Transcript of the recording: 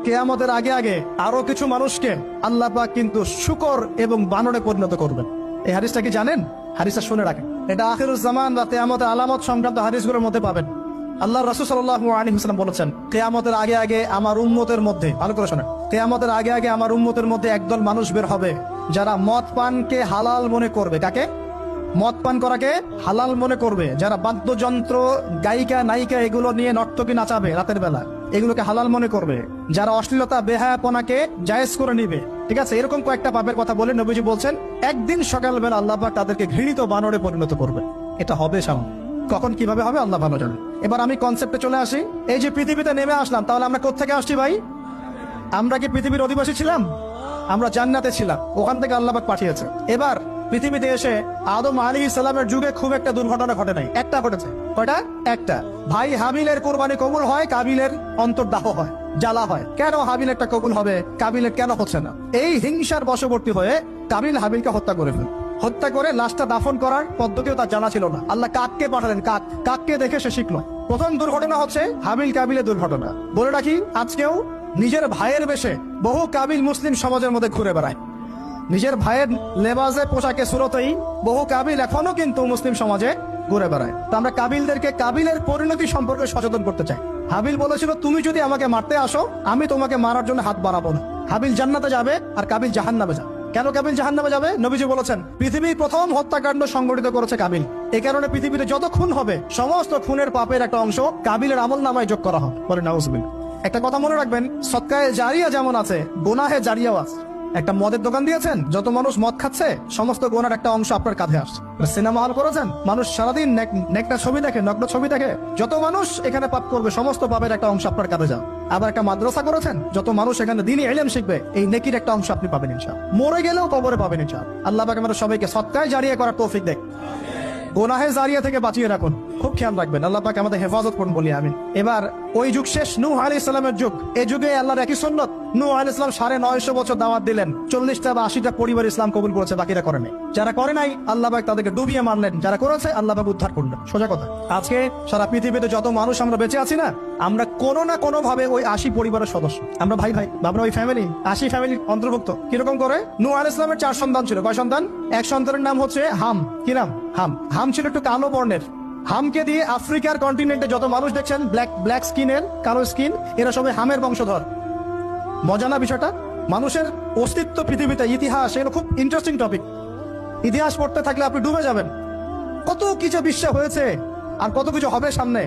কিয়ামতের আগে আগে আরো কিছু মানুষকে আল্লাহ পাক কিন্তু শূকর এবং বানরে পরিণত করবেন। এই হাদিসটা কি জানেন? হাদিসটা শুনে রাখেন, এটা আখিরুজ জামান বা কিয়ামতের আলামত সংক্রান্ত হাদিসগুলোর মধ্যে পাবেন। আল্লাহ রাসূল সাল্লাল্লাহু আলাইহি ওয়াসাল্লাম বলেছেন, কিয়ামতের আগে আগে আমার উম্মতের মধ্যে, ভালো করে শোনেন, কিয়ামতের আগে আগে আমার উম্মতের মধ্যে একদল মানুষ বের হবে যারা মদ পানকে হালাল মনে করবে। কাকে? মদ পান করাকে হালাল মনে করবে। যারা বাদ্যযন্ত্র, গায়িকা, নায়িকা এগুলো নিয়ে নর্তকী নাচাবে রাতের বেলা, এগুলোকে হালাল মনে করবে। যারা অশ্লীলতা, বেহায়াপনাকে জায়েজ করে নিবে। ঠিক আছে, এরকম কয়েকটা পাপের কথা বলে নবীজি বলছেন একদিন সকালবেলা আল্লাহ পাক তাদেরকে ঘৃণিত বানরে পরিণত করবে। এটা হবে সামনে, কখন কিভাবে হবে আল্লাহ ভালো জানেন। এবার আমি কনসেপ্টে চলে আসি। এই যে পৃথিবীতে নেমে আসলাম, তাহলে আমরা কোত্থেকে আসছি ভাই? আমরা কি পৃথিবীর অধিবাসী ছিলাম? আমরা জান্নাতে ছিলাম, ওখান থেকে আল্লাহ পাক পাঠিয়েছে। এবার পৃথিবীতে এসে আদম আলাইহিস সালামের যুগে খুব একটা দুর্ঘটনা ঘটে নাই, একটা ঘটেছে। কয়টা? একটা। ভাই হাবিলের কোরবানি কবুল হয়, কাবিলের অন্তর্দাহ হয়, জ্বালা হয়। কেন হাবিলেরটা কবুল হবে, কাবিলের কেন হচ্ছে না? এই হিংসার বশবর্তী হয়ে কাবিল হাবিলকে হত্যা করে ফেল। হত্যা করে লাশটা দাফন করার পদ্ধতিও তার জানা ছিল না। আল্লাহ কাককে পাঠালেন, কাককে দেখে সে শিখলো। প্রথম দুর্ঘটনা হচ্ছে হাবিল কাবিলের দুর্ঘটনা। বলে রাখি, আজকেও নিজের ভাইয়ের বেশে বহু কাবিল মুসলিম সমাজের মধ্যে ঘুরে বেড়ায়। নিজের ভাইয়ের লেবাসে, পোশাকে, সুরতেই বহু কাবিল এখনো কিন্তু মুসলিম সমাজে ঘুরে বেড়ায়। তো আমরা কাবিলদেরকে কাবিলের পরিণতি সম্পর্কে সচেতন করতে চাই। হাবিল বলেছিল, তুমি যদি আমাকে মারতে আসো, আমি তোমাকে মারার জন্য হাত বাড়াবো না। হাবিল জান্নাতে যাবে আর কাবিল জাহান্নামে যাবে। কেন কাবিল জাহান্নামে যাবে? নবীজি বলেছেন, পৃথিবীর প্রথম হত্যাকাণ্ড সংগঠিত করেছে কাবিল। এই কারণে পৃথিবীতে যত খুন হবে, সমস্ত খুনের পাপের একটা অংশ কাবিলের আমলনামায় যোগ করা হবে। বলে নাউজুবিল্লাহ। একটা কথা মনে রাখবেন, সদকায়ে জারিয়া যেমন আছে, গুনাহে জারিয়াও আছে। একটা মদের দোকান দিয়েছেন, যত মানুষ মদ খাচ্ছে, সমস্ত গোনার একটা অংশ আপনার কাঁধে আসছে। সিনেমা হল করেছেন, মানুষ সারাদিন নেকটা ছবি দেখে, নগ্ন ছবি দেখে, যত মানুষ এখানে পাপ করবে, সমস্ত পাপের একটা অংশ আপনার কাঁধে যাবে। আবার একটা মাদ্রাসা করেছেন, যত মানুষ এখানে দ্বীনি ইলম শিখবে, এই নেকির একটা অংশ আপনি পাবেন ইনশাআল্লাহ। মরে গেলেও কবরে পাবেন ইনশাআল্লাহ। আল্লাহ পাক আমাদের সবাইকে সদকায়ে জারিয়া করার তৌফিক দেয়। গুনাহে জারিয়া থেকে বাঁচিয়ে রাখুন, খুব খেয়াল রাখবেন। আল্লাহ পাক আমাদের হেফাজত করুন বলি আমিন। এবার ওই যুগ শেষ, নূহ আলাইহিস সালামের যুগ। এই যুগে আল্লাহর একই সুন্নত। নূহ আলাইহিস সালাম 950 বছর দাওয়াত দিলেন, 40টা বা 80টা পরিবার ইসলাম কবুল করেছে, বাকিরা করে নাই। যারা করে নাই আল্লাহ পাক তাদেরকে ডুবিয়ে মারলেন, যারা করেছে আল্লাহ পাক উদ্ধার করলেন। সোজা কথা। আজকে সারা পৃথিবীতে যত মানুষ আমরা বেঁচে আছি না, আমরা কোনো না কোনো ভাবে ওই 80 পরিবারের সদস্য। আমরা ভাই ভাই, আমরা ওই ফ্যামিলি, 80 ফ্যামিলির অন্তর্ভুক্ত। কিরকম করে? নূহ আলাইহিস সালামের 4 সন্তান ছিল। কয় সন্তান? এক সন্তানের নাম হচ্ছে হাম। কি নাম? হাম। হাম ছিল একটু কালো বর্ণের। হামকে দিয়ে আফ্রিকার কন্টিনেন্টে যত মানুষ দেখছেন ব্ল্যাক স্কিনের, কালো স্কিন, এরা সবাই হামের বংশধর। মজা না বিষয়টা? মানুষের অস্তিত্ব পৃথিবীতে, ইতিহাস, এগুলো খুব ইন্টারেস্টিং টপিক। ইতিহাস পড়তে থাকলে আপনি ডুবে যাবেন। কত কিছু বিশ্ব হয়েছে আর কত কিছু হবে সামনে।